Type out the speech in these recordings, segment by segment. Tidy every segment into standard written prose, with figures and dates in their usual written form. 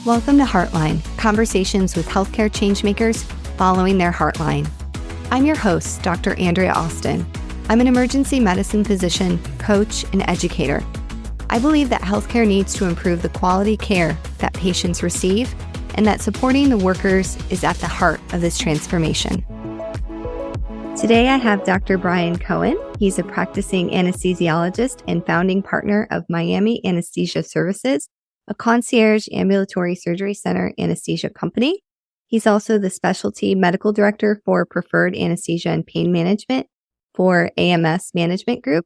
Welcome to Heartline, conversations with healthcare changemakers following their heartline. I'm your host, Dr. Andrea Austin. I'm an emergency medicine physician, coach, and educator. I believe that healthcare needs to improve the quality care that patients receive, and that supporting the workers is at the heart of this transformation. Today, I have Dr. Brian Cohen. He's a practicing anesthesiologist and founding partner of Miami Anesthesia Services, a concierge ambulatory surgery center anesthesia company. He's also the specialty medical director for preferred anesthesia and pain management for AMS Management Group,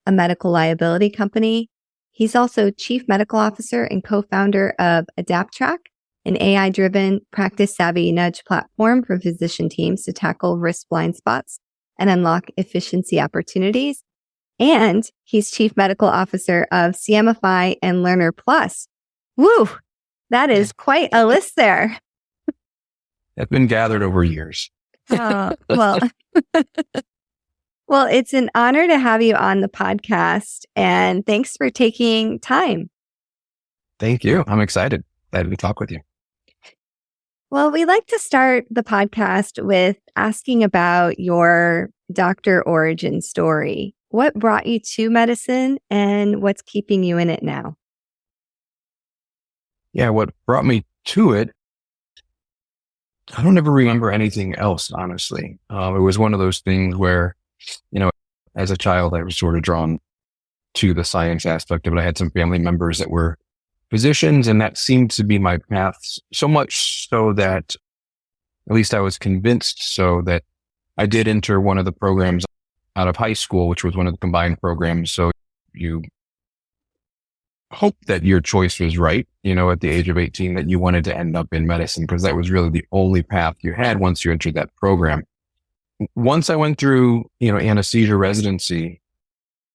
a medical liability company. He's also chief medical officer and co-founder of Adaptrack, an AI-driven practice-savvy nudge platform for physician teams to tackle risk blind spots and unlock efficiency opportunities. And he's chief medical officer of CMEfy and Learner Plus. Woo! That is quite a list there. It's been gathered over years. Well, it's an honor to have you on the podcast, and thanks for taking time. Thank you. I'm excited to talk with you. Well, we like to start the podcast with asking about your doctor origin story. What brought you to medicine and what's keeping you in it now? Yeah, what brought me to it, I don't ever remember anything else, honestly. It was one of those things where, as a child, I was sort of drawn to the science aspect of it. I had some family members that were physicians, and that seemed to be my path, so much so that, at least I was convinced so, that I did enter one of the programs out of high school, which was one of the combined programs. So you hope that your choice was right, at the age of 18, that you wanted to end up in medicine, because that was really the only path you had once you entered that program. Once I went through, anesthesia residency,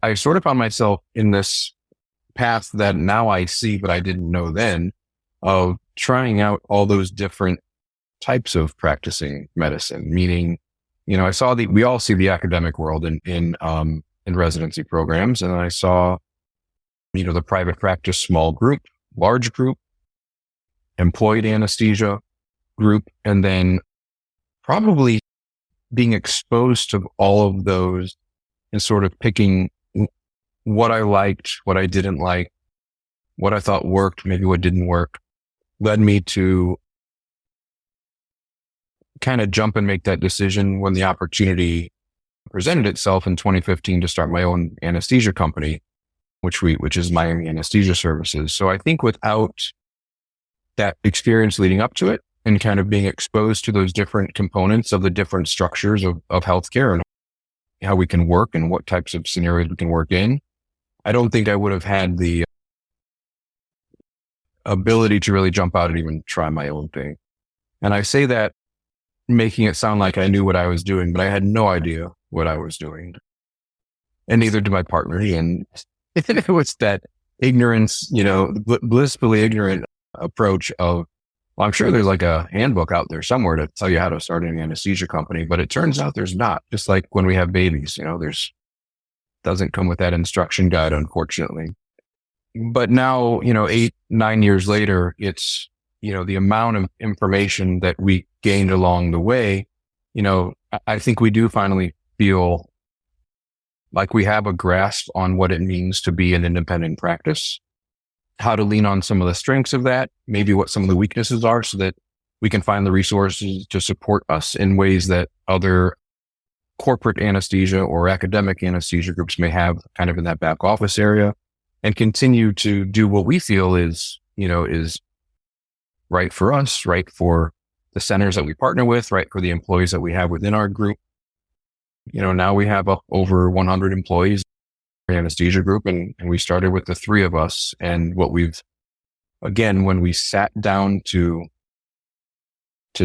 I sort of found myself in this path that now I see, but I didn't know then, of trying out all those different types of practicing medicine, meaning, I saw we all see the academic world in residency programs. And I saw, the private practice, small group, large group, employed anesthesia group, and then probably being exposed to all of those and sort of picking what I liked, what I didn't like, what I thought worked, maybe what didn't work, led me to kind of jump and make that decision when the opportunity presented itself in 2015 to start my own anesthesia company, which is Miami Anesthesia Services. So I think without that experience leading up to it and kind of being exposed to those different components of the different structures of healthcare and how we can work and what types of scenarios we can work in, I don't think I would have had the ability to really jump out and even try my own thing. And I say that making it sound like I knew what I was doing, but I had no idea what I was doing. And neither did my partner. And it was that ignorance, blissfully ignorant approach of, well, I'm sure there's like a handbook out there somewhere to tell you how to start an anesthesia company, but it turns out there's not. Just like when we have babies, doesn't come with that instruction guide, unfortunately. But now, 8-9 years later, it's, the amount of information that we gained along the way, I think we do finally feel like we have a grasp on what it means to be an independent practice, how to lean on some of the strengths of that, maybe what some of the weaknesses are, so that we can find the resources to support us in ways that other corporate anesthesia or academic anesthesia groups may have kind of in that back office area, and continue to do what we feel is right for us, right for the centers that we partner with, right for the employees that we have within our group. Now we have over 100 employees in our anesthesia group, and we started with the three of us. And when we sat down to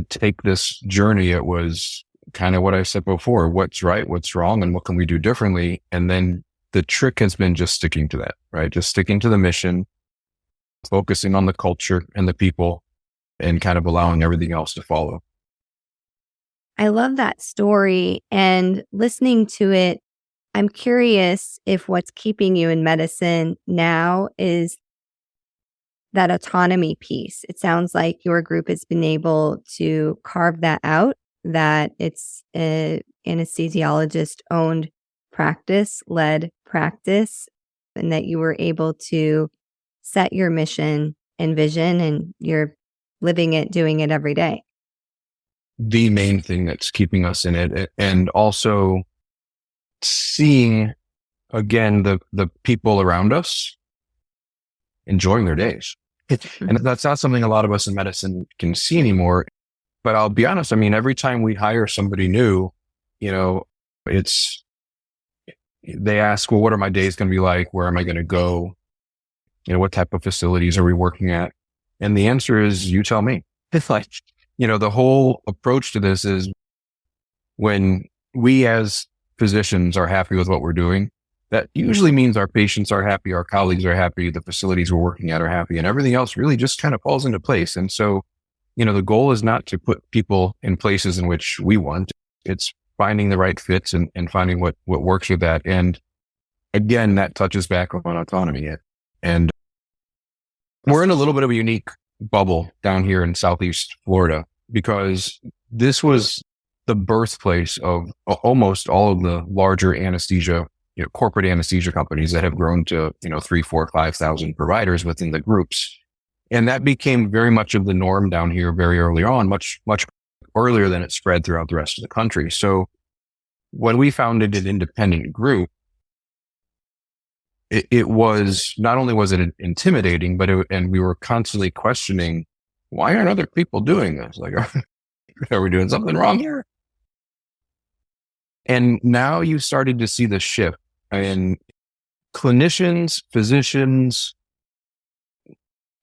take this journey, it was kind of what I said before: what's right, what's wrong, and what can we do differently? And then the trick has been just sticking to that, right? Just sticking to the mission, focusing on the culture and the people, and kind of allowing everything else to follow. I love that story, and listening to it, I'm curious if what's keeping you in medicine now is that autonomy piece. It sounds like your group has been able to carve that out, that it's an anesthesiologist owned practice, led practice, and that you were able to set your mission and vision, and you're living it, doing it every day. The main thing that's keeping us in it, and also seeing again the people around us enjoying their days. And that's not something a lot of us in medicine can see anymore. But I'll be honest, I mean, every time we hire somebody new, they ask, well, what are my days going to be like? Where am I going to go? What type of facilities are we working at? And the answer is, you tell me. It's like, the whole approach to this is when we as physicians are happy with what we're doing, that usually means our patients are happy, our colleagues are happy, the facilities we're working at are happy, and everything else really just kind of falls into place. And so, the goal is not to put people in places in which we want. It's finding the right fits and finding what works with that. And again, that touches back on autonomy. And we're in a little bit of a unique bubble down here in Southeast Florida, because this was the birthplace of almost all of the larger anesthesia, corporate anesthesia companies that have grown to, 3, 4, 5,000 providers within the groups. And that became very much of the norm down here very early on, much, much earlier than it spread throughout the rest of the country. So when we founded an independent group, it was, not only was it intimidating, and we were constantly questioning, why aren't other people doing this? Like, are we doing something wrong here? And now you started to see the shift in clinicians, physicians,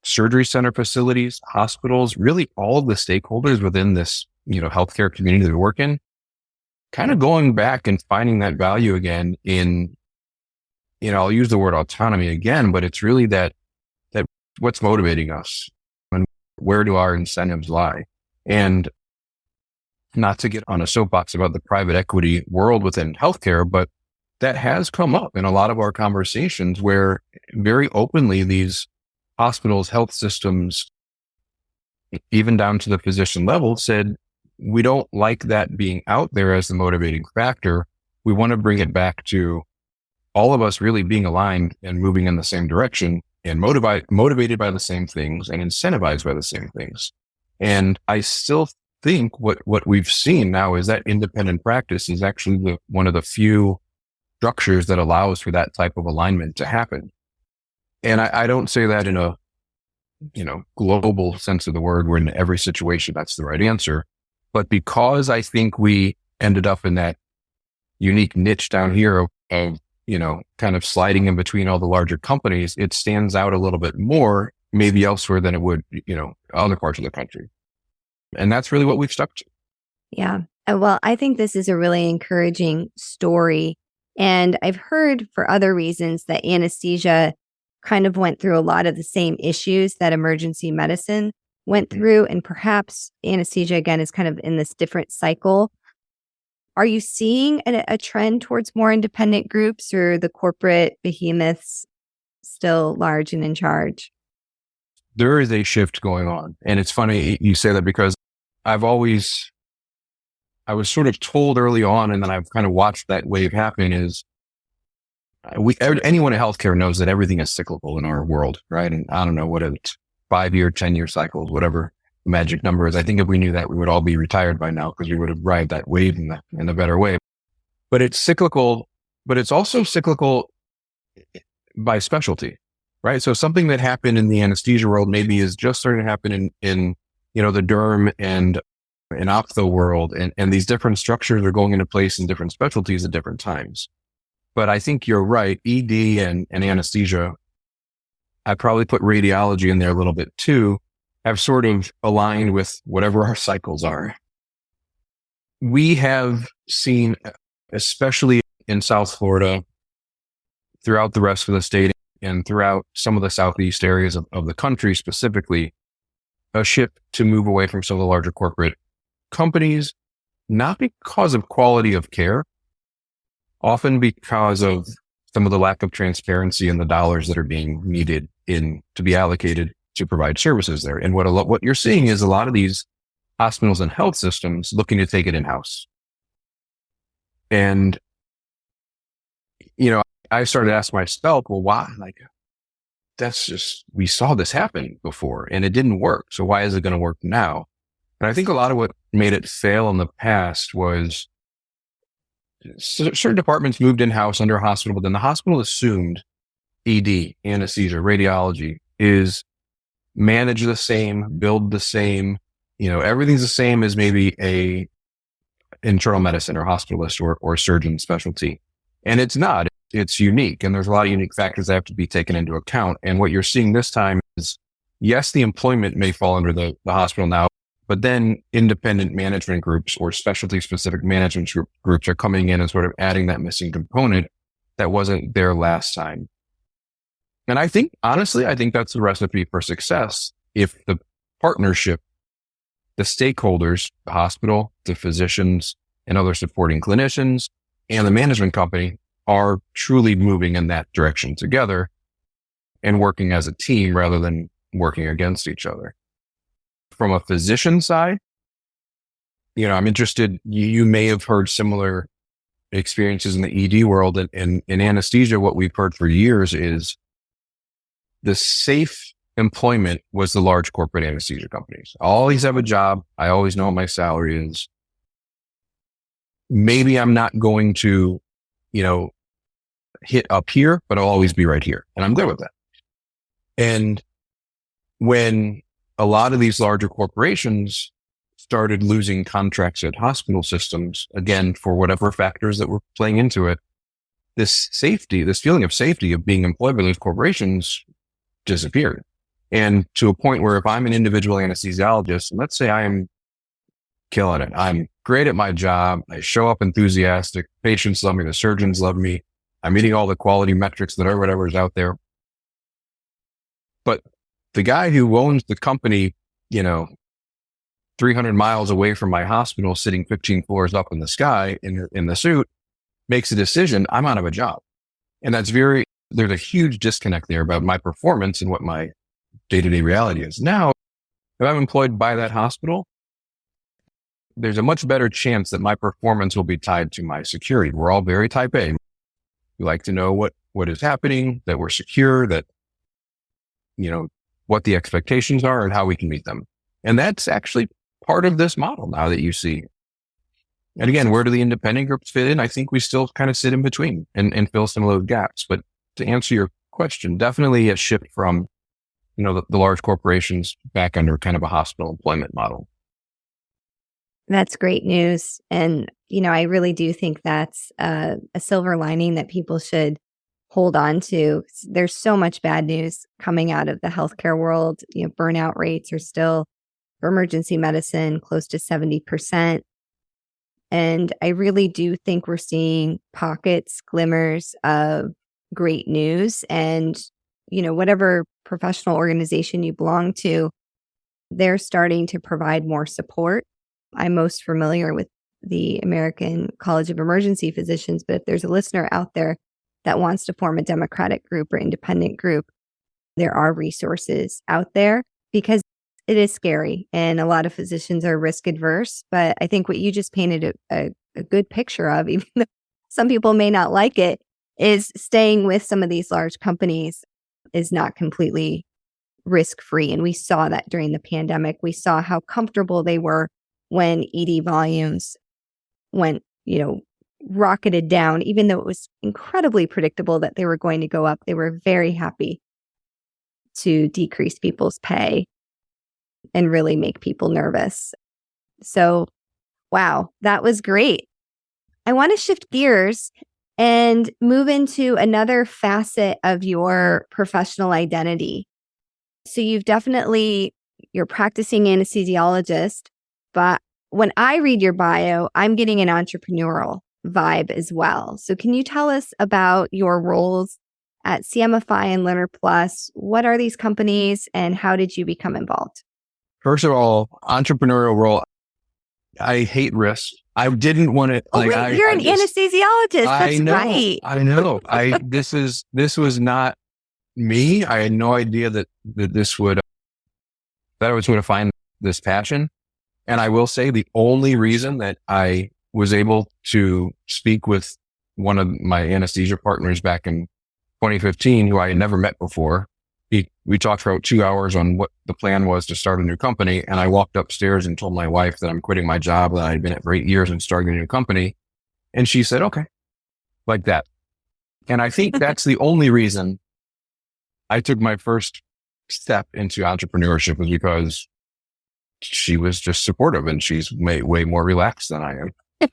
surgery center facilities, hospitals, really all of the stakeholders within this, healthcare community that we work in, kind of going back and finding that value again in, I'll use the word autonomy again, but it's really that what's motivating us and where do our incentives lie? And not to get on a soapbox about the private equity world within healthcare, but that has come up in a lot of our conversations where very openly these hospitals, health systems, even down to the physician level, said, we don't like that being out there as the motivating factor. We want to bring it back to all of us really being aligned and moving in the same direction and motivated by the same things and incentivized by the same things. And I still think what we've seen now is that independent practice is actually one of the few structures that allows for that type of alignment to happen. And I don't say that in a, global sense of the word, where in every situation that's the right answer. But because I think we ended up in that unique niche down here of kind of sliding in between all the larger companies, it stands out a little bit more maybe elsewhere than it would, other parts of the country. And that's really what we've stuck to. Yeah. Well, I think this is a really encouraging story. And I've heard for other reasons that anesthesia kind of went through a lot of the same issues that emergency medicine went through. And perhaps anesthesia, again, is kind of in this different cycle. Are you seeing a trend towards more independent groups, or the corporate behemoths still large and in charge? There is a shift going on. And it's funny you say that, because I was sort of told early on, and then I've kind of watched that wave happen, is anyone in healthcare knows that everything is cyclical in our world, right? And I don't know what it's 5-year, 10-year cycles, whatever the magic number is. I think if we knew that, we would all be retired by now, because we would have ride that wave in a better way. But it's cyclical, but it's also cyclical by specialty, right? So something that happened in the anesthesia world maybe is just starting to happen in the derm and in ophtho world, and these different structures are going into place in different specialties at different times. But I think you're right. ED and anesthesia, I probably put radiology in there a little bit too, have sort of aligned with whatever our cycles are. We have seen, especially in South Florida, throughout the rest of the state and throughout some of the Southeast areas of the country specifically, a shift to move away from some of the larger corporate companies, not because of quality of care, often because of some of the lack of transparency in the dollars that are being needed to be allocated to provide services there. And what you're seeing is a lot of these hospitals and health systems looking to take it in-house. And, I started to ask myself, well, why? Like, we saw this happen before and it didn't work. So why is it going to work now? And I think a lot of what made it fail in the past was certain departments moved in-house under a hospital, but then the hospital assumed ED, anesthesia, radiology is managed the same, billed the same, everything's the same as maybe a internal medicine or hospitalist or surgeon specialty. And it's not. It's unique. And there's a lot of unique factors that have to be taken into account. And what you're seeing this time is, yes, the employment may fall under the hospital now, but then independent management groups or specialty specific management groups are coming in and sort of adding that missing component that wasn't there last time. And I think, honestly, that's the recipe for success if the partnership, the stakeholders, the hospital, the physicians and other supporting clinicians and the management company are truly moving in that direction together and working as a team rather than working against each other. From a physician side, I'm interested, you may have heard similar experiences in the ED world. And in anesthesia, what we've heard for years is the safe employment was the large corporate anesthesia companies. I always have a job. I always know what my salary is. Maybe I'm not going to, hit up here, but I'll always be right here. And I'm good with that. And when a lot of these larger corporations started losing contracts at hospital systems, again, for whatever factors that were playing into it, this feeling of safety of being employed by those corporations disappeared. And to a point where if I'm an individual anesthesiologist, and let's say I am killing it, I'm great at my job, I show up enthusiastic, patients love me, the surgeons love me, I'm meeting all the quality metrics that are whatever is out there. But the guy who owns the company, 300 miles away from my hospital, sitting 15 floors up in the sky in the suit, makes a decision, I'm out of a job. And there's a huge disconnect there about my performance and what my day-to-day reality is. Now, if I'm employed by that hospital, there's a much better chance that my performance will be tied to my security. We're all very type A. We like to know what is happening, that we're secure, that, what the expectations are and how we can meet them. And that's actually part of this model now that you see. And again, where do the independent groups fit in? I think we still kind of sit in between and fill some of those gaps. But to answer your question, definitely a shift from, the large corporations back under kind of a hospital employment model. That's great news. And, I really do think that's a silver lining that people should hold on to. There's so much bad news coming out of the healthcare world. Burnout rates are still, for emergency medicine, close to 70%. And I really do think we're seeing pockets, glimmers of great news. And, whatever professional organization you belong to, they're starting to provide more support. I'm most familiar with the American College of Emergency Physicians, but if there's a listener out there that wants to form a democratic group or independent group, there are resources out there because it is scary and a lot of physicians are risk adverse. But I think what you just painted a good picture of, even though some people may not like it, is staying with some of these large companies is not completely risk-free. And we saw that during the pandemic. We saw how comfortable they were when ED volumes went, rocketed down, even though it was incredibly predictable that they were going to go up. They were very happy to decrease people's pay and really make people nervous. So, wow, that was great. I want to shift gears and move into another facet of your professional identity. So you're practicing anesthesiologist, but when I read your bio, I'm getting an entrepreneurial vibe as well. So can you tell us about your roles at CMEfy and Learner Plus? What are these companies and how did you become involved? First of all, entrepreneurial role. I hate risk. I didn't want to. You're an anesthesiologist. That's right. I know. This was not me. I had no idea that this would that I was going to find this passion. And I will say the only reason that I was able to speak with one of my anesthesia partners back in 2015, who I had never met before, we talked for about 2 hours on what the plan was to start a new company. And I walked upstairs and told my wife that I'm quitting my job that I'd been at for 8 years and starting a new company. And she said, okay, like that. And I think that's the only reason I took my first step into entrepreneurship, was because she was just supportive, and she's way more relaxed than I am.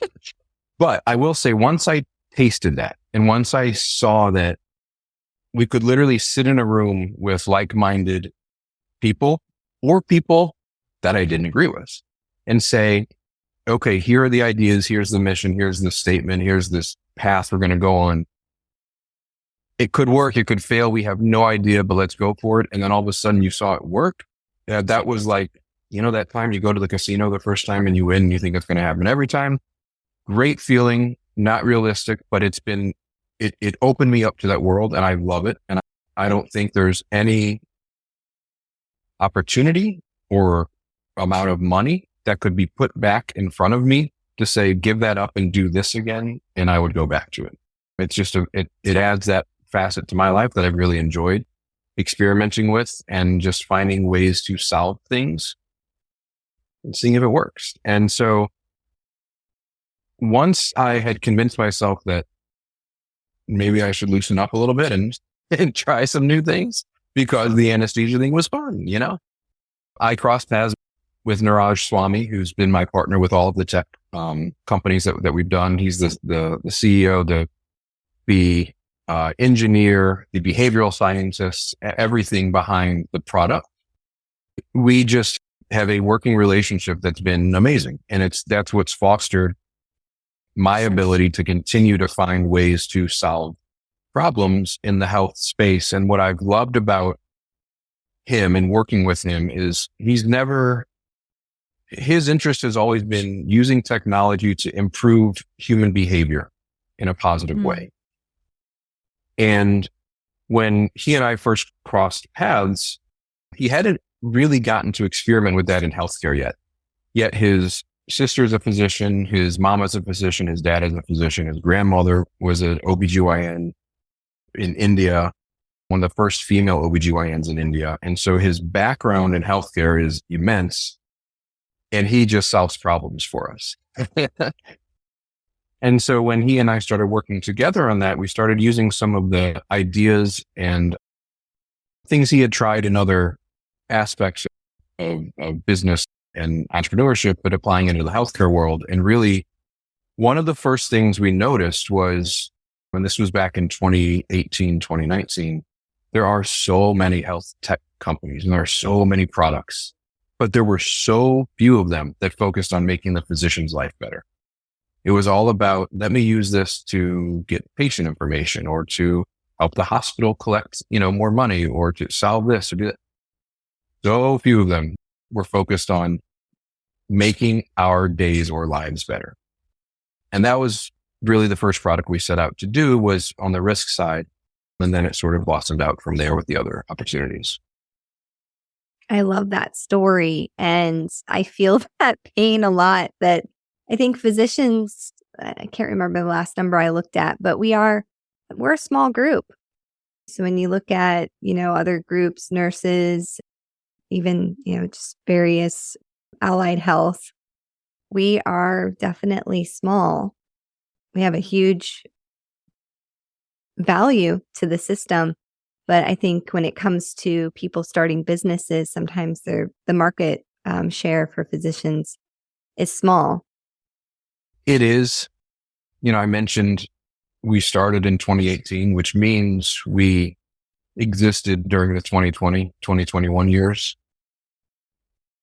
But I will say, once I tasted that, and once I saw that we could literally sit in a room with like-minded people, or people that I didn't agree with, and say, okay, here are the ideas, here's the mission, here's the statement, here's this path we're going to go on. It could work, it could fail, we have no idea, but let's go for it. And then all of a sudden you saw it work. That was like, that time you go to the casino the first time and you win and you think it's going to happen every time. Great feeling, not realistic, but it opened me up to that world, and I love it. And I don't think there's any opportunity or amount of money that could be put back in front of me to say, give that up and do this again. And I would go back to it. It's just, it adds that facet to my life that I've really enjoyed experimenting with, and just finding ways to solve things and seeing if it works. And so once I had convinced myself that maybe I should loosen up a little bit and try some new things, because the anesthesia thing was fun, I crossed paths with Niraj Swami, who's been my partner with all of the tech companies that we've done. He's the CEO, the engineer, the behavioral scientist, everything behind the product. We just have a working relationship that's been amazing. And that's what's fostered my ability to continue to find ways to solve problems in the health space. And what I've loved about him and working with him is his interest has always been using technology to improve human behavior in a positive way. And when he and I first crossed paths, he hadn't really gotten to experiment with that in healthcare yet his sister's a physician, his mom is a physician, his dad is a physician, his grandmother was an OBGYN in India, one of the first female OBGYNs in India. And so his background in healthcare is immense, and he just solves problems for us. And so when he and I started working together on that, we started using some of the ideas and things he had tried in other aspects of business and entrepreneurship, but applying it into the healthcare world. And really, one of the first things we noticed was, when this was back in 2018, 2019, there are so many health tech companies and there are so many products, but there were so few of them that focused on making the physician's life better. It was all about, let me use this to get patient information, or to help the hospital collect, more money, or to solve this or do that. So few of them were focused on making our days or lives better. And that was really the first product we set out to do, was on the risk side. And then it sort of blossomed out from there with the other opportunities. I love that story. And I feel that pain a lot, that I think physicians, I can't remember the last number I looked at, but we're a small group. So when you look at, other groups, nurses, even, just various allied health, we are definitely small. We have a huge value to the system. But I think when it comes to people starting businesses, sometimes the market share for physicians is small. It is. I mentioned we started in 2018, which means we existed during the 2020, 2021 years.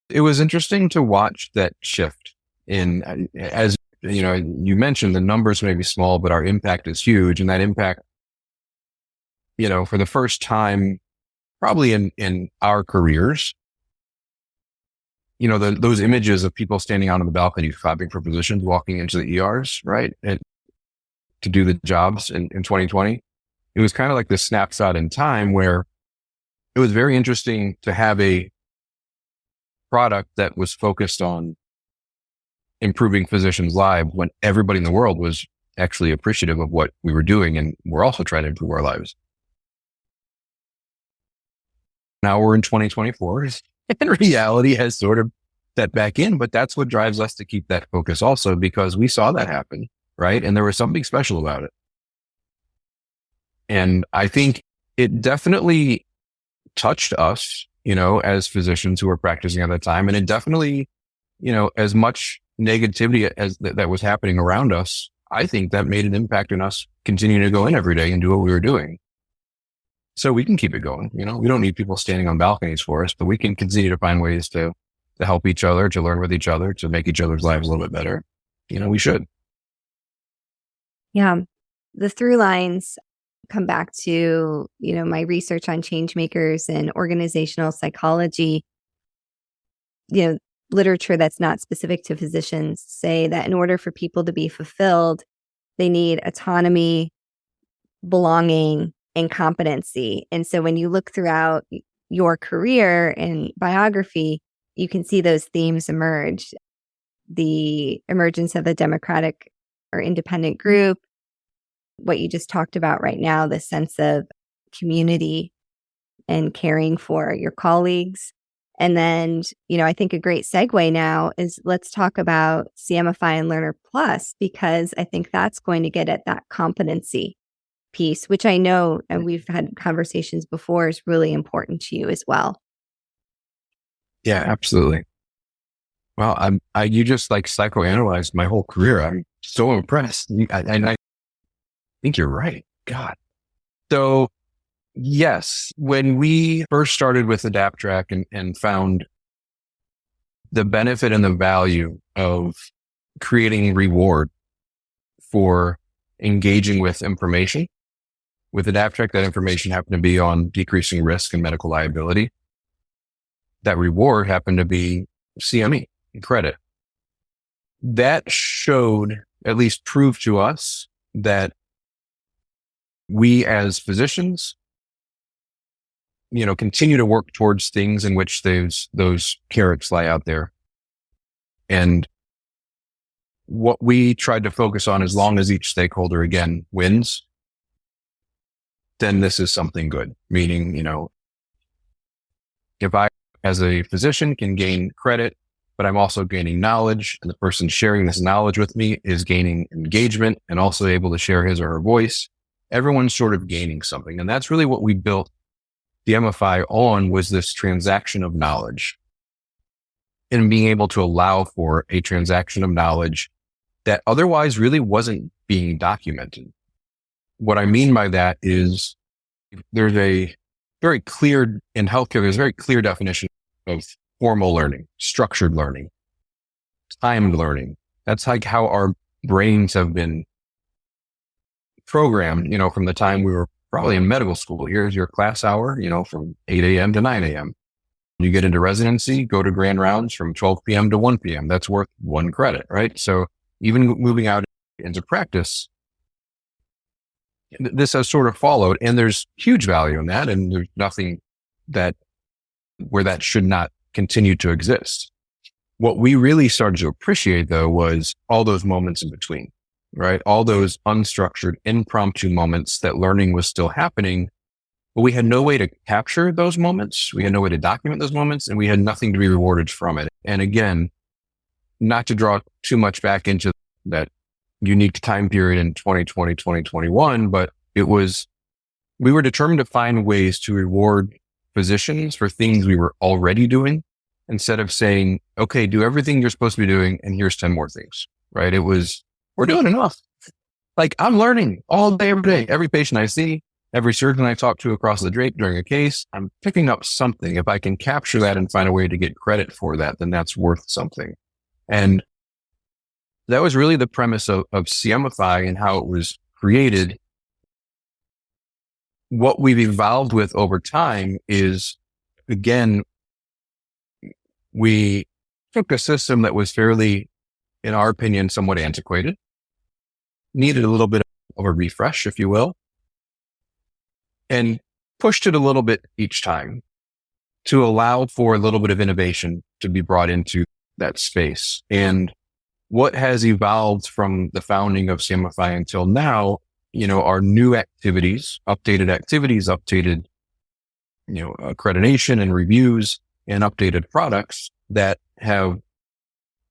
It was interesting to watch that shift as you mentioned, the numbers may be small, but our impact is huge. And that impact, for the first time, probably in our careers, those images of people standing out on the balcony, clapping for physicians, walking into the ERs, right? And to do the jobs in 2020, it was kind of like this snapshot in time where it was very interesting to have a product that was focused on improving physicians' lives when everybody in the world was actually appreciative of what we were doing, and we're also trying to improve our lives. Now we're in 2024 and reality has sort of set back in, but that's what drives us to keep that focus also, because we saw that happen, right? And there was something special about it. And I think it definitely touched us, as physicians who were practicing at that time. And it definitely, as much negativity as that was happening around us, I think that made an impact on us continuing to go in every day and do what we were doing. So we can keep it going. We don't need people standing on balconies for us, but we can continue to find ways to help each other, to learn with each other, to make each other's lives a little bit better. We should. Yeah. The through lines come back to, my research on change makers and organizational psychology. Literature that's not specific to physicians say that in order for people to be fulfilled, they need autonomy, belonging, and competency. And so when you look throughout your career and biography, you can see those themes emerge. The emergence of a democratic or independent group, what you just talked about right now, the sense of community and caring for your colleagues. And then, I think a great segue now is let's talk about CMEfy and Learner Plus, because I think that's going to get at that competency piece, which I know, and we've had conversations before, is really important to you as well. Yeah, absolutely. Well, you just psychoanalyzed my whole career. I'm so impressed. And I think you're right. God. So yes, when we first started with Adaptrack and found the benefit and the value of creating reward for engaging with information, with Adaptrack, that information happened to be on decreasing risk and medical liability. That reward happened to be CME and credit. That showed, at least proved to us, that we as physicians, continue to work towards things in which those carrots lie out there. And what we tried to focus on, as long as each stakeholder, again, wins, then this is something good. Meaning, if I, as a physician, can gain credit, but I'm also gaining knowledge, and the person sharing this knowledge with me is gaining engagement and also able to share his or her voice, everyone's sort of gaining something. And that's really what we built the CMEfy on, was this transaction of knowledge, and being able to allow for a transaction of knowledge that otherwise really wasn't being documented. What I mean by that is there's a very clear, in healthcare, there's a very clear definition of formal learning, structured learning, timed learning. That's how our brains have been programmed, from the time we were probably in medical school. Here's your class hour, from 8 a.m. to 9 a.m. You get into residency, go to grand rounds from 12 p.m. to 1 p.m. That's worth 1 credit, right? So even moving out into practice, this has sort of followed, and there's huge value in that. And there's nothing where that should not continue to exist. What we really started to appreciate, though, was all those moments in between, right? All those unstructured, impromptu moments that learning was still happening, but we had no way to capture those moments. We had no way to document those moments, and we had nothing to be rewarded from it. And again, not to draw too much back into that unique time period in 2020, 2021, but we were determined to find ways to reward physicians for things we were already doing, instead of saying, okay, do everything you're supposed to be doing, and here's 10 more things, right? It was, we're doing enough. I'm learning all day, every day. Every patient I see, every surgeon I talk to across the drape during a case, I'm picking up something. If I can capture that and find a way to get credit for that, then that's worth something. And that was really the premise of CMEfy and how it was created. What we've evolved with over time is, again, we took a system that was fairly, in our opinion, somewhat antiquated, needed a little bit of a refresh, if you will, and pushed it a little bit each time. to allow for a little bit of innovation to be brought into that space. And what has evolved from the founding of CMEfy until now, are new activities, updated, accreditation and reviews and updated products that have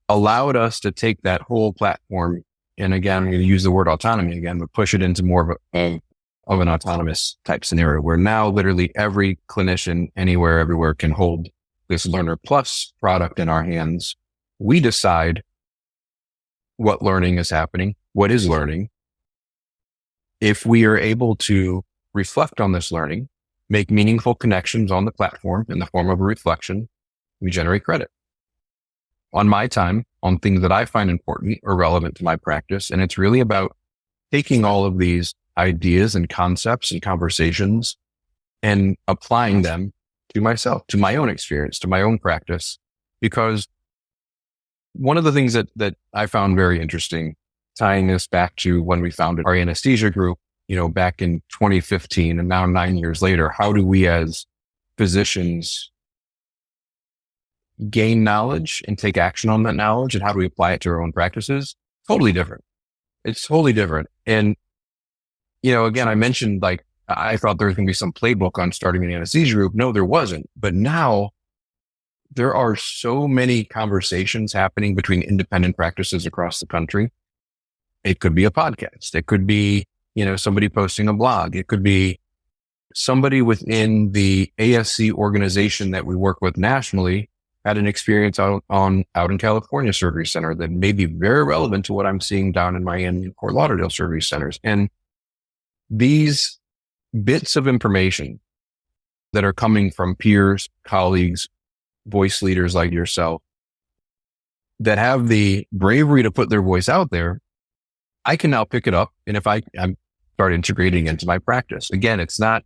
allowed us to take that whole platform. And again, I'm going to use the word autonomy again, but push it into more of an autonomous type scenario where now literally every clinician anywhere, everywhere can hold this Learner Plus product in our hands. We decide what learning is happening, what is learning. If we are able to reflect on this learning, make meaningful connections on the platform in the form of a reflection, we generate credit on my time, on things that I find important or relevant to my practice. And it's really about taking all of these ideas and concepts and conversations and applying them to myself, to my own experience, to my own practice. Because one of the things that I found very interesting, tying this back to when we founded our anesthesia group, back in 2015 and now 9 years later, how do we as physicians gain knowledge and take action on that knowledge, and how do we apply it to our own practices? Totally different. It's totally different. And, again, I mentioned I thought there was going to be some playbook on starting an anesthesia group. No, there wasn't. But now there are so many conversations happening between independent practices across the country. It could be a podcast. It could be, somebody posting a blog. It could be somebody within the ASC organization that we work with nationally had an experience out in California Surgery Center that may be very relevant to what I'm seeing down in Miami and Fort Lauderdale Surgery Centers. And these bits of information that are coming from peers, colleagues, voice leaders like yourself that have the bravery to put their voice out there, I can now pick it up. And if I start integrating into my practice, again, it's not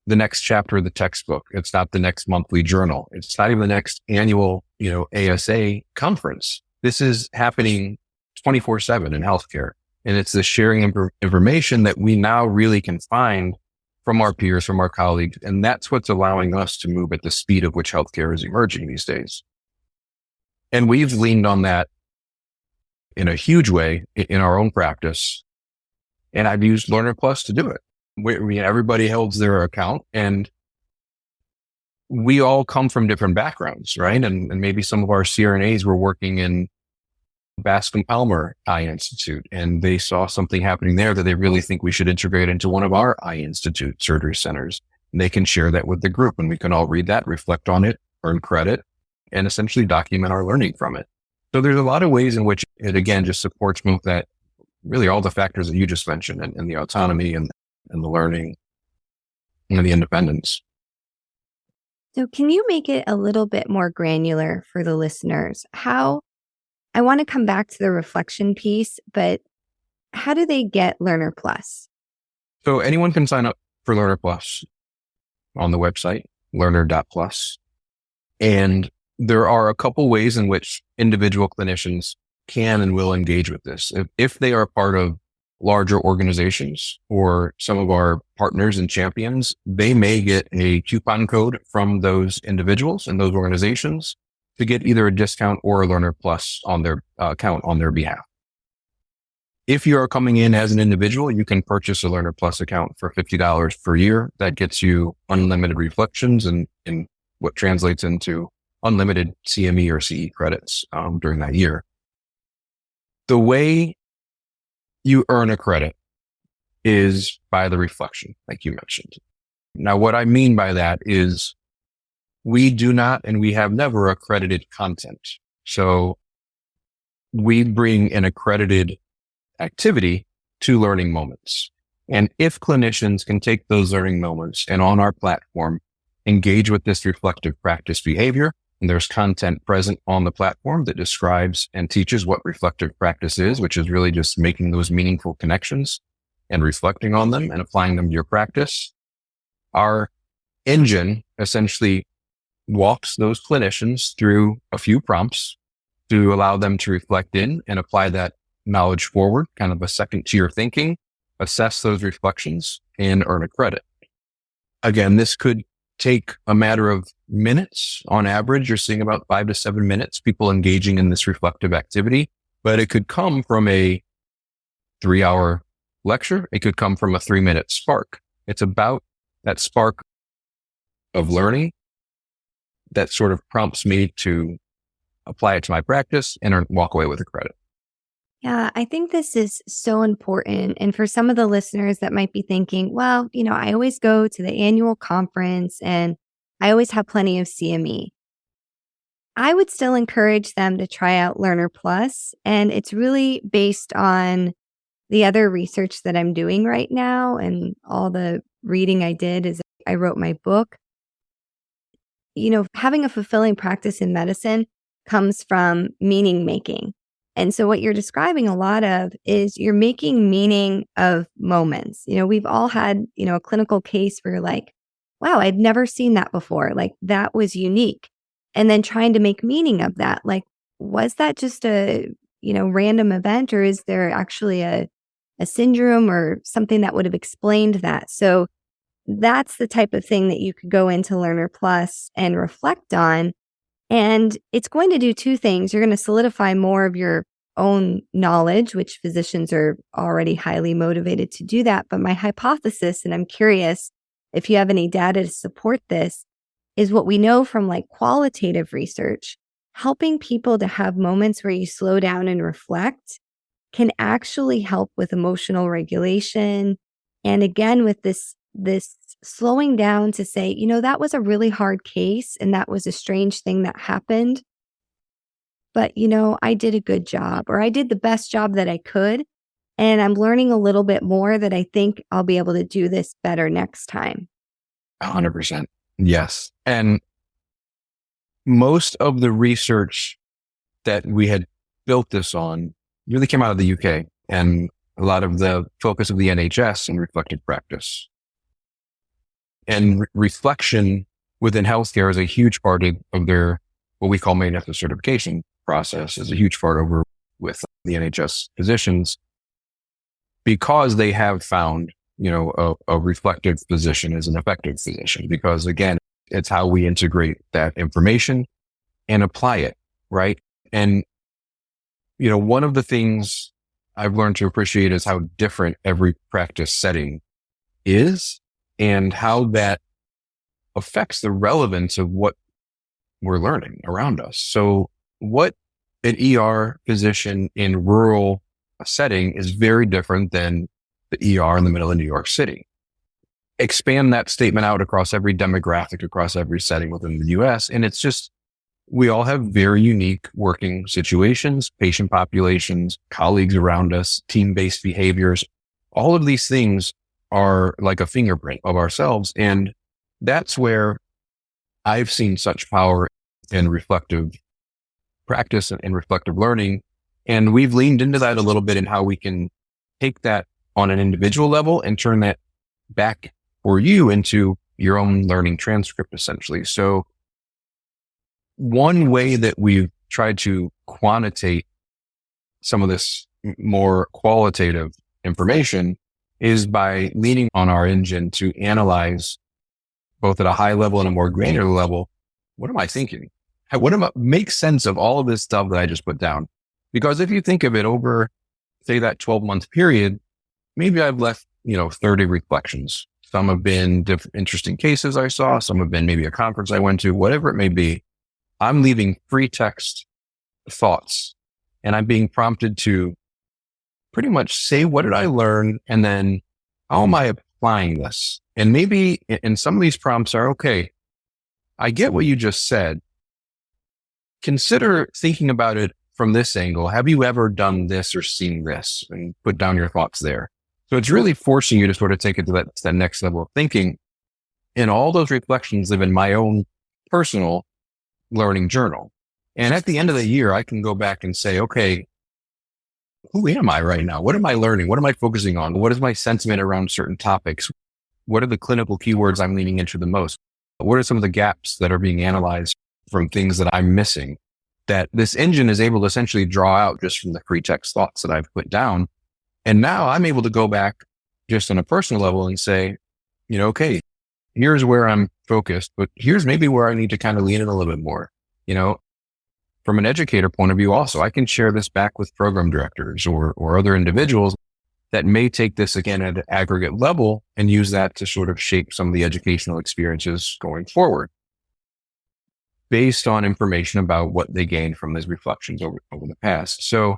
the next chapter of the textbook. It's not the next monthly journal. It's not even the next annual, ASA conference. This is happening 24/7 in healthcare. And it's the sharing information that we now really can find from our peers, from our colleagues. And that's what's allowing us to move at the speed of which healthcare is emerging these days. And we've leaned on that in a huge way in our own practice. And I've used Learner Plus to do it. Everybody holds their account, and we all come from different backgrounds, right? And maybe some of our CRNAs were working in Bascom Palmer Eye Institute, and they saw something happening there that they really think we should integrate into one of our Eye Institute surgery centers. And they can share that with the group, and we can all read that, reflect on it, earn credit, and essentially document our learning from it. So there's a lot of ways in which it, again, just supports both that, really all the factors that you just mentioned, and the autonomy and the learning and the independence. So can you make it a little bit more granular for the listeners? I want to come back to the reflection piece, but how do they get Learner Plus? So anyone can sign up for Learner Plus on the website, learner.plus. And there are a couple ways in which individual clinicians can and will engage with this. If they are part of larger organizations or some of our partners and champions, they may get a coupon code from those individuals and those organizations to get either a discount or a Learner Plus on their account on their behalf. If you are coming in as an individual, you can purchase a Learner Plus account for $50 per year. That gets you unlimited reflections and what translates into unlimited CME or CE credits during that year. The way you earn a credit is by the reflection, like you mentioned. Now, what I mean by that is we do not, and we have never accredited content. So we bring an accredited activity to learning moments. And if clinicians can take those learning moments and on our platform, engage with this reflective practice behavior, and there's content present on the platform that describes and teaches what reflective practice is, which is really just making those meaningful connections and reflecting on them and applying them to your practice. Our engine essentially walks those clinicians through a few prompts to allow them to reflect in and apply that knowledge forward, kind of a second tier thinking, assess those reflections and earn a credit. Again, this could take a matter of minutes. On average, you're seeing about 5 to 7 minutes, people engaging in this reflective activity, but it could come from a 3-hour lecture. It could come from a 3-minute spark. It's about that spark of learning that sort of prompts me to apply it to my practice and walk away with a credit. Yeah, I think this is so important. And for some of the listeners that might be thinking, well, I always go to the annual conference and I always have plenty of CME. I would still encourage them to try out Learner Plus. And it's really based on the other research that I'm doing right now and all the reading I did as I wrote my book. Having a fulfilling practice in medicine comes from meaning making. And so what you're describing a lot of is you're making meaning of moments. We've all had, a clinical case where you're like, wow, I'd never seen that before. Like that was unique. And then trying to make meaning of that. Like, was that just a, random event, or is there actually a syndrome or something that would have explained that? So that's the type of thing that you could go into Learner Plus and reflect on. And it's going to do two things. You're going to solidify more of your own knowledge, which physicians are already highly motivated to do that. But my hypothesis, and I'm curious if you have any data to support this, is what we know from like qualitative research, helping people to have moments where you slow down and reflect can actually help with emotional regulation. And again, with this slowing down to say, that was a really hard case and that was a strange thing that happened. But, I did a good job, or I did the best job that I could. And I'm learning a little bit more that I think I'll be able to do this better next time. 100%. Yes. And most of the research that we had built this on really came out of the UK, and a lot of the focus of the NHS and reflective practice. And reflection within healthcare is a huge part of their, what we call main ethics certification process, is a huge part over with the NHS physicians, because they have found, a reflective physician is an effective physician, because again, it's how we integrate that information and apply it, right? And, one of the things I've learned to appreciate is how different every practice setting is, and how that affects the relevance of what we're learning around us. So what an ER physician in rural setting is very different than the ER in the middle of New York City. Expand that statement out across every demographic, across every setting within the US. And it's just, we all have very unique working situations, patient populations, colleagues around us, team-based behaviors. All of these things are like a fingerprint of ourselves. And that's where I've seen such power in reflective practice and reflective learning. And we've leaned into that a little bit in how we can take that on an individual level and turn that back for you into your own learning transcript, essentially. So one way that we've tried to quantitate some of this more qualitative information is by leaning on our engine to analyze, both at a high level and a more granular level, what am I thinking? Make sense of all of this stuff that I just put down? Because if you think of it over, say, that 12-month period, maybe I've left, 30 reflections. Some have been interesting cases I saw. Some have been maybe a conference I went to, whatever it may be. I'm leaving free text thoughts, and I'm being prompted to pretty much say, what did I learn? And then how am I applying this? And maybe in some of these prompts are, okay, I get what you just said. Consider thinking about it from this angle. Have you ever done this or seen this? And put down your thoughts there. So it's really forcing you to sort of take it to that next level of thinking. And all those reflections live in my own personal learning journal. And at the end of the year, I can go back and say, okay, who am I right now? What am I learning? What am I focusing on? What is my sentiment around certain topics? What are the clinical keywords I'm leaning into the most? What are some of the gaps that are being analyzed from things that I'm missing that this engine is able to essentially draw out just from the free text thoughts that I've put down? And now I'm able to go back just on a personal level and say, okay, here's where I'm focused, but here's maybe where I need to kind of lean in a little bit more. From an educator point of view, also, I can share this back with program directors or other individuals that may take this again at an aggregate level and use that to sort of shape some of the educational experiences going forward based on information about what they gained from those reflections over the past. So,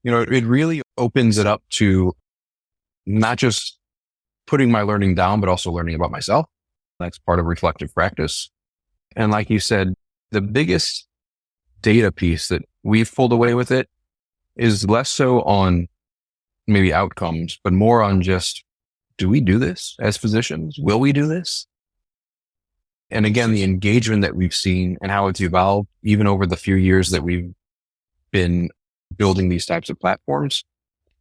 it really opens it up to not just putting my learning down, but also learning about myself. That's part of reflective practice. And like you said, the biggest data piece that we've pulled away with it is less so on maybe outcomes, but more on just, do we do this as physicians? Will we do this? And again, the engagement that we've seen and how it's evolved, even over the few years that we've been building these types of platforms,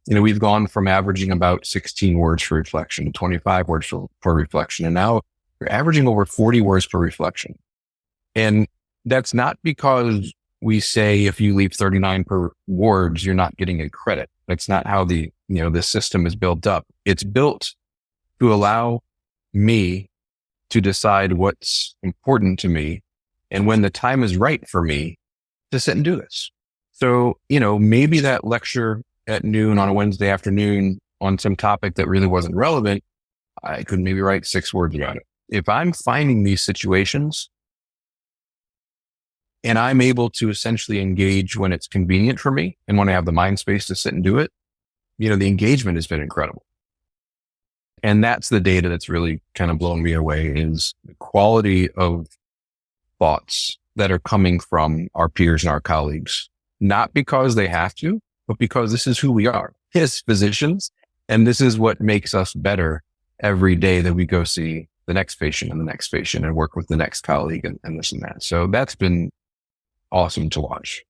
we've gone from averaging about 16 words for reflection to 25 words for reflection. And now we're averaging over 40 words per reflection. And that's not because we say if you leave 39 per words, you're not getting a credit. That's not how the system is built up. It's built to allow me to decide what's important to me. And when the time is right for me to sit and do this. So, maybe that lecture at noon on a Wednesday afternoon on some topic that really wasn't relevant, I could maybe write 6 words about it. If I'm finding these situations and I'm able to essentially engage when it's convenient for me and when I have the mind space to sit and do it, the engagement has been incredible. And that's the data that's really kind of blown me away, is the quality of thoughts that are coming from our peers and our colleagues, not because they have to, but because this is who we are as physicians. And this is what makes us better every day that we go see the next patient and the next patient and work with the next colleague and this and that. So that's been awesome to watch.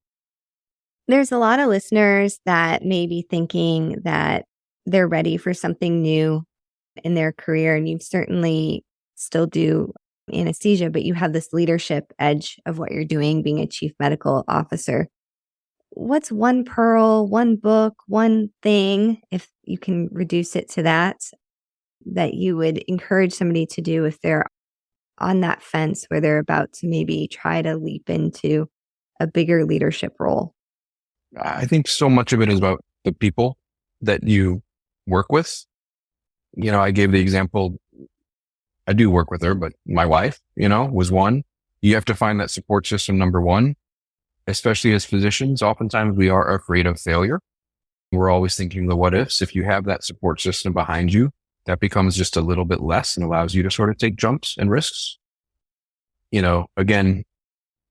There's a lot of listeners that may be thinking that they're ready for something new in their career. And you certainly still do anesthesia, but you have this leadership edge of what you're doing, being a chief medical officer. What's one pearl, one book, one thing, if you can reduce it to that you would encourage somebody to do if they're on that fence where they're about to maybe try to leap into a bigger leadership role? I think so much of it is about the people that you work with. I gave the example, I do work with her, but my wife, was one. You have to find that support system, number one, especially as physicians. Oftentimes we are afraid of failure. We're always thinking the what ifs. If you have that support system behind you, that becomes just a little bit less and allows you to sort of take jumps and risks. Again,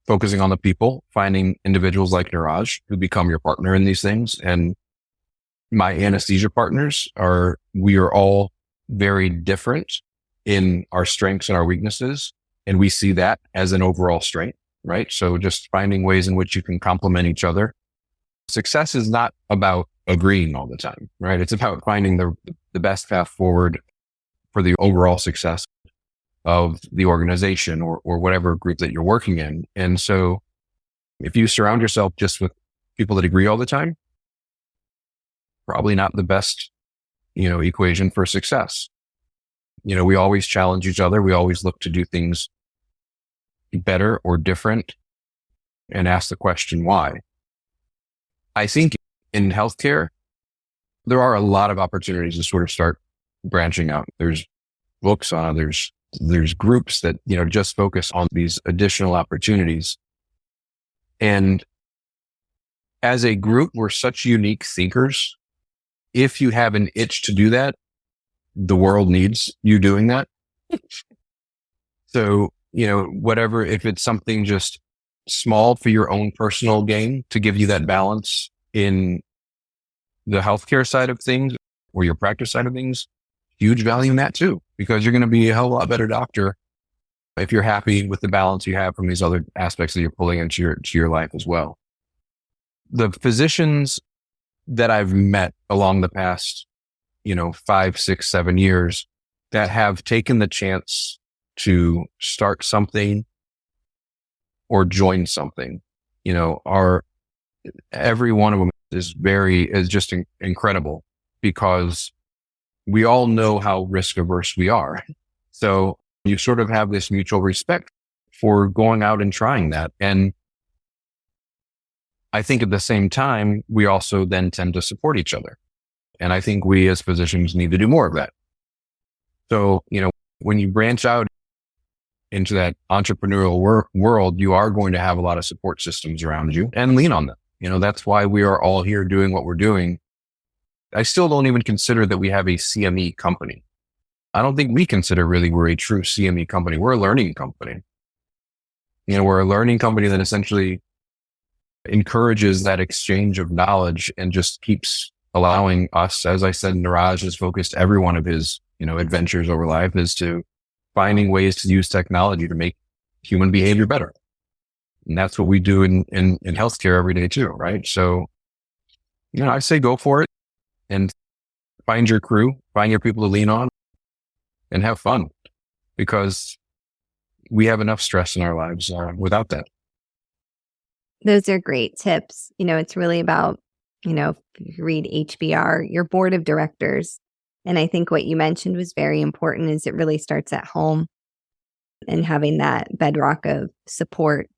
focusing on the people, finding individuals like Niraj who become your partner in these things. And my anesthesia partners we are all very different in our strengths and our weaknesses. And we see that as an overall strength, right? So just finding ways in which you can complement each other. Success is not about agreeing all the time, right? It's about finding the best path forward for the overall success of the organization or whatever group that you're working in. And so if you surround yourself just with people that agree all the time, probably not the best, equation for success. We always challenge each other. We always look to do things better or different and ask the question, why? I think in healthcare, there are a lot of opportunities to sort of start branching out. There's books on, there's groups that, just focus on these additional opportunities. And as a group, we're such unique thinkers. If you have an itch to do that, the world needs you doing that. So, whatever, if it's something just small for your own personal gain to give you that balance in the healthcare side of things or your practice side of things, huge value in that too, because you're going to be a hell of a lot better doctor if you're happy with the balance you have from these other aspects that you're pulling into your life as well. The physicians that I've met along the past, 5, 6, 7 years that have taken the chance to start something or join something, every one of them is just incredible, because we all know how risk averse we are. So you sort of have this mutual respect for going out and trying that. And I think at the same time, we also then tend to support each other. And I think we as physicians need to do more of that. So, when you branch out into that entrepreneurial world, you are going to have a lot of support systems around you and lean on them. That's why we are all here doing what we're doing. I still don't even consider that we have a CME company. I don't think we consider really we're a true CME company. We're a learning company. We're a learning company that essentially encourages that exchange of knowledge and just keeps allowing us, as I said, Niraj has focused every one of his, adventures over life is to finding ways to use technology to make human behavior better. And that's what we do in healthcare every day too, right? So, I say go for it and find your crew, find your people to lean on and have fun, because we have enough stress in our lives without that. Those are great tips. It's really about, if you read HBR, your board of directors. And I think what you mentioned was very important is it really starts at home and having that bedrock of support,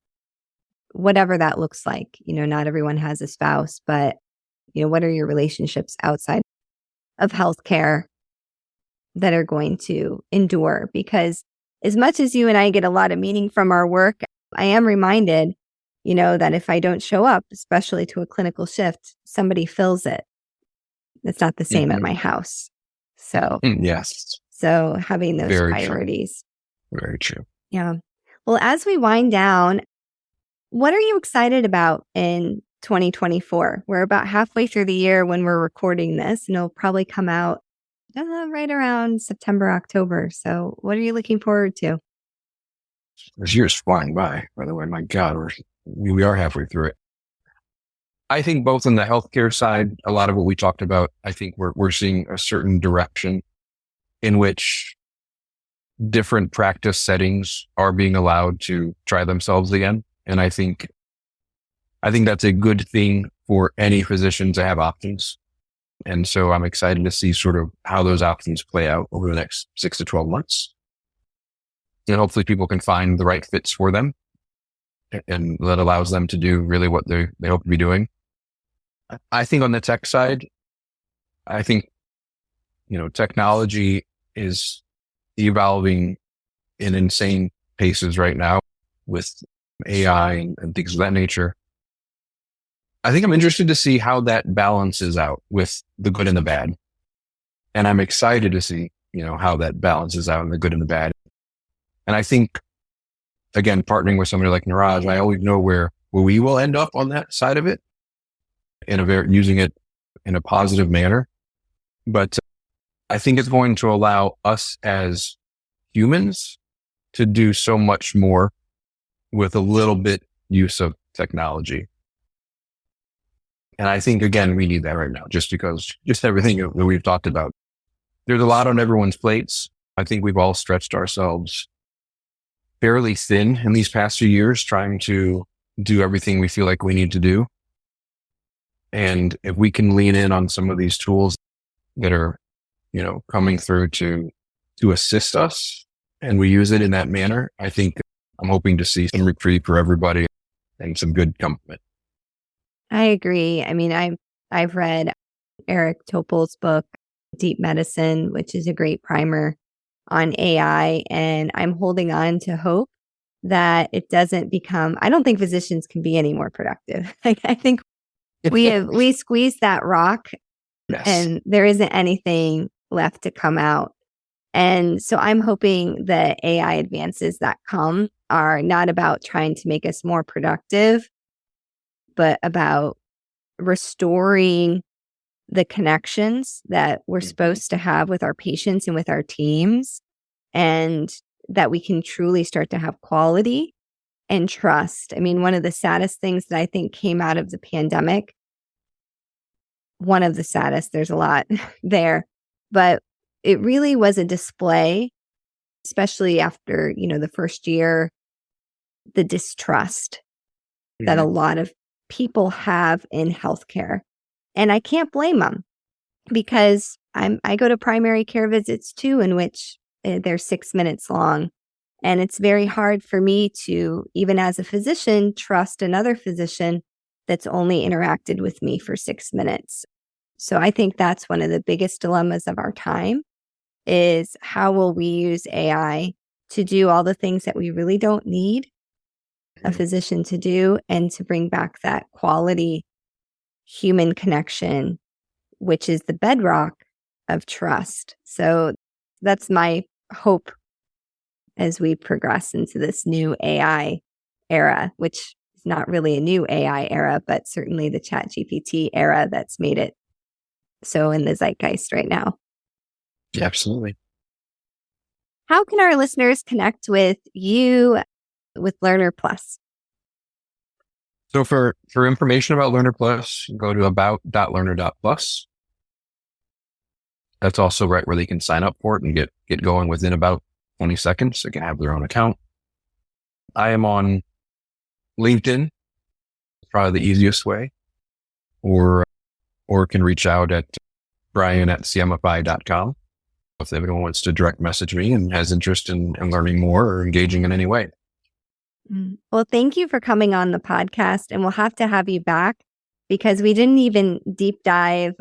whatever that looks like. Not everyone has a spouse, but, what are your relationships outside of healthcare that are going to endure? Because as much as you and I get a lot of meaning from our work, I am reminded that if I don't show up, especially to a clinical shift, somebody fills it. It's not the same at my house. So, yes. So having those Very priorities. True. Very true. Yeah. Well, as we wind down, what are you excited about in 2024? We're about halfway through the year when we're recording this, and it'll probably come out right around September, October. So what are you looking forward to? This year's flying by the way. My God, we are halfway through it. I think both on the healthcare side, a lot of what we talked about, I think we're seeing a certain direction in which different practice settings are being allowed to try themselves again. And I think that's a good thing for any physician to have options. And so I'm excited to see sort of how those options play out over the next 6 to 12 months. And hopefully people can find the right fits for them and that allows them to do really what they hope to be doing. I think on the tech side, I think, technology is evolving in insane paces right now with AI and things of that nature. I think I'm interested to see how that balances out with the good and the bad. And I'm excited to see, how that balances out in the good and the bad. And I think, again, partnering with somebody like Niraj, I always know where we will end up on that side of it using it in a positive manner. But I think it's going to allow us as humans to do so much more with a little bit use of technology. And I think, again, we need that right now, just everything that we've talked about. There's a lot on everyone's plates. I think we've all stretched ourselves fairly thin in these past few years, trying to do everything we feel like we need to do. And if we can lean in on some of these tools that are, coming through to assist us, and we use it in that manner, I think I'm hoping to see some reprieve for everybody and some good comfort. I agree. I mean, I've read Eric Topol's book, Deep Medicine, which is a great primer on AI, and I'm holding on to hope that it doesn't become, I don't think physicians can be any more productive. I think we squeezed that rock. Yes. And there isn't anything left to come out. And so I'm hoping the AI advances that come are not about trying to make us more productive, but about restoring the connections that we're supposed to have with our patients and with our teams, and that we can truly start to have quality and trust. I mean, one of the saddest things that I think came out of the pandemic, one of the saddest, there's a lot there, but it really was a display, especially after, the first year, the distrust that a lot of people have in healthcare. And I can't blame them, because I go to primary care visits too, in which they're 6 minutes long. And it's very hard for me to, even as a physician, trust another physician that's only interacted with me for 6 minutes. So I think that's one of the biggest dilemmas of our time is how will we use AI to do all the things that we really don't need a physician to do and to bring back that quality human connection, which is the bedrock of trust. So that's my hope as we progress into this new AI era, which is not really a new AI era, but certainly the ChatGPT era that's made it so in the zeitgeist right now. Yeah, absolutely. How can our listeners connect with you with Learner Plus? So for information about Learner Plus, go to about.learner.plus. That's also right where they can sign up for it and get going within about 20 seconds. They can have their own account. I am on LinkedIn, probably the easiest way, or can reach out at brian@CMEfy.com if anyone wants to direct message me and has interest in learning more or engaging in any way. Well, thank you for coming on the podcast, and we'll have to have you back because we didn't even deep dive.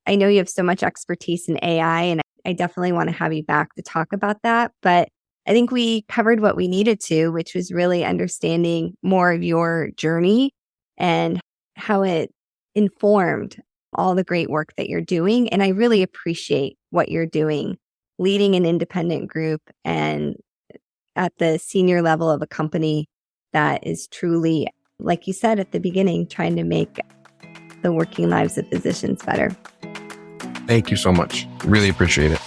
I know you have so much expertise in AI, and I definitely want to have you back to talk about that. But I think we covered what we needed to, which was really understanding more of your journey and how it informed all the great work that you're doing. And I really appreciate what you're doing, leading an independent group and at the senior level of a company that is truly, like you said at the beginning, trying to make the working lives of physicians better. Thank you so much. Really appreciate it.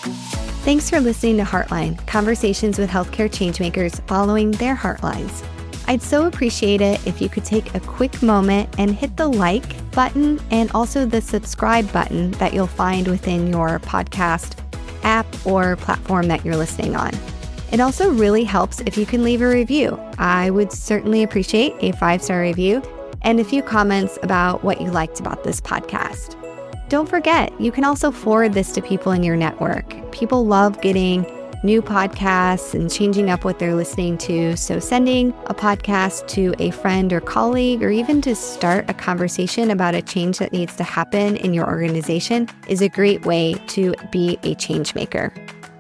Thanks for listening to Heartline, conversations with healthcare changemakers following their heartlines. I'd so appreciate it if you could take a quick moment and hit the like button and also the subscribe button that you'll find within your podcast app or platform that you're listening on. It also really helps if you can leave a review. I would certainly appreciate a 5-star review and a few comments about what you liked about this podcast. Don't forget, you can also forward this to people in your network. People love getting new podcasts and changing up what they're listening to. So sending a podcast to a friend or colleague, or even to start a conversation about a change that needs to happen in your organization is a great way to be a change maker.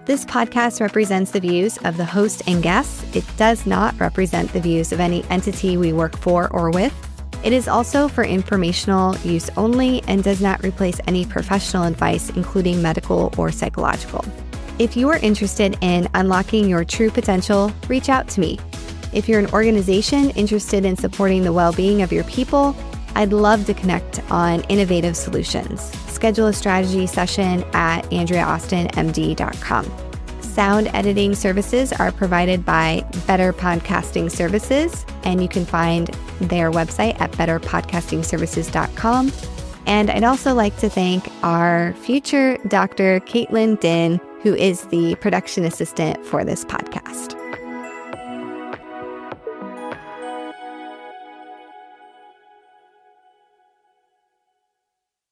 This podcast represents the views of the host and guests. It does not represent the views of any entity we work for or with. It is also for informational use only and does not replace any professional advice, including medical or psychological. If you are interested in unlocking your true potential, reach out to me. If you're an organization interested in supporting the well-being of your people, I'd love to connect on innovative solutions. Schedule a strategy session at AndreaAustinMD.com. Sound editing services are provided by Better Podcasting Services, and you can find their website at betterpodcastingservices.com. And I'd also like to thank our future Dr. Caitlin Din, who is the production assistant for this podcast.